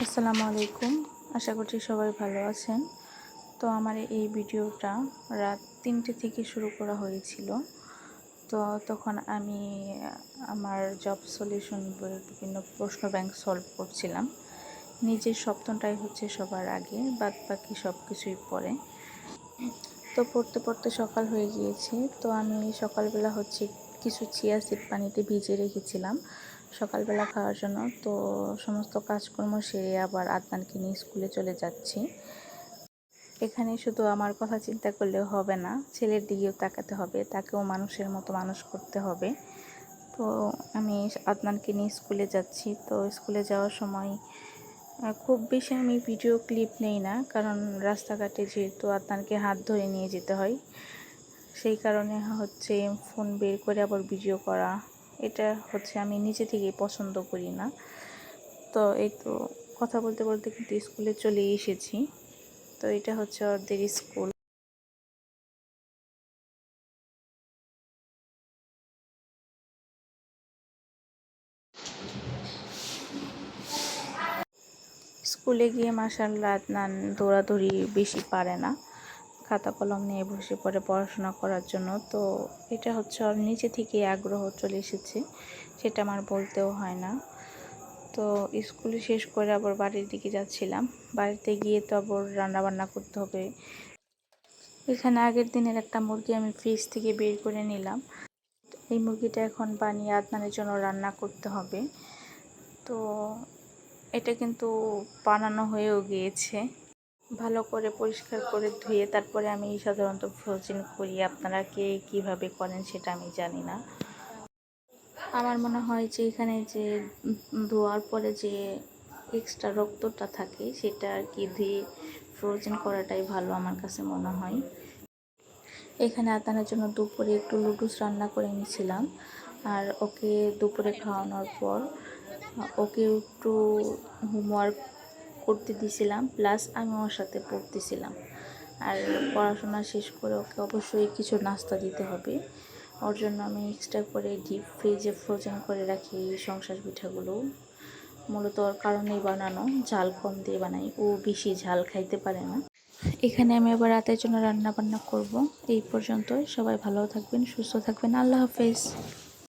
আসসালামু আলাইকুম। আশা করছি সবাই ভালো আছেন। তো আমার এই ভিডিওটা রাত 3টে থেকে শুরু করা হয়েছিল। তো তখন আমি আমার জব সলিউশন বইয়ের বিভিন্ন প্রশ্ন ব্যাংক সলভ করছিলাম। নিজের স্বপ্নটাই হচ্ছে সবার আগে, বাদ বাকি সব কিছুই পরে। তো পড়তে পড়তে সকাল হয়ে গিয়েছে। তো আমি সকালবেলা কিছু চিয়া সিড পানিতে ভিজিয়ে রেখেছিলাম সকালবেলা খাওয়ার জন্য। তো সমস্ত কাজকর্ম সেরে আবার আদনানকে নিয়ে স্কুলে চলে যাচ্ছি। এখানে শুধু আমার কথা চিন্তা করলেও হবে না, ছেলের দিকেও তাকাতে হবে, তাকেও মানুষের মতো মানুষ করতে হবে। তো আমি আদনানকে নিয়ে স্কুলে যাচ্ছি। তো স্কুলে যাওয়ার সময় খুব বেশি আমি ভিডিও ক্লিপ নেই না, কারণ রাস্তাঘাটে যেহেতু আদনানকে হাত ধরে নিয়ে যেতে হয়, সেই কারণে ফোন বের করে আবার ভিডিও করা, এটা আমি নিজে থেকেই পছন্দ করি না। তো এই তো কথা বলতে বলতে কিন্তু স্কুলে চলে এসেছি। তো এটা হচ্ছে ওদের স্কুল। স্কুলে গিয়ে মাশাআল্লাহ আদনান দৌড়াদৌড়ি বেশি পারে না, খাতা কলম নিয়ে বসে পড়ে পড়াশোনা করার জন্য। তো এটা ওর নিজে থেকে আগ্রহ চলে এসেছে, সেটা আমার বলতেও হয় না। তো স্কুলে শেষ করে আবার বাড়ির দিকে যাচ্ছিলাম। বাড়িতে গিয়ে তো আবার রান্নাবান্না করতে হবে। এখানে আগের দিনের একটা মুরগি আমি ফ্রিজ থেকে বের করে নিলাম। এই মুরগিটা এখন বানিয়ে আদনানের জন্য রান্না করতে হবে। তো এটা কিন্তু বানানো হয়েও গিয়েছে। ভালো করে পরিষ্কার করে ধুয়ে তারপরে আমি সাধারণত ফ্রোজেন করি। আপনারা কে কীভাবে করেন সেটা আমি জানি না। আমার মনে হয় যে এখানে যে ধোয়ার পরে যে এক্সট্রা রক্তটা থাকে সেটা ধুয়ে ফ্রোজেন করাটাই ভালো আমার কাছে মনে হয়। এখানে আদনানের জন্য দুপুরে একটু নুডলস রান্না করে নিয়েছিলাম। আর ওকে দুপুরে খাওয়ানোর পর ওকে একটু হোমওয়ার্ক করতে দিয়েছিলাম, প্লাস আমি ওর সাথে পড়তেছিলাম। আর পড়াশোনা শেষ করে ওকে অবশ্যই কিছু নাস্তা দিতে হবে। ওর জন্য আমি এক্সট্রা করে ডিপ ফ্রিজে ফ্রোজেন করে রাখি এই সংসার পিঠাগুলো। মূলত ওর কারণেই বানানো, ঝাল কম দিয়ে বানাই, ও বেশি ঝাল খাইতে পারে না। এখানে আমি আবার রাতের জন্য রান্না বান্না করব। এই পর্যন্ত, সবাই ভালো থাকবেন, সুস্থ থাকবেন। আল্লাহ হাফেজ।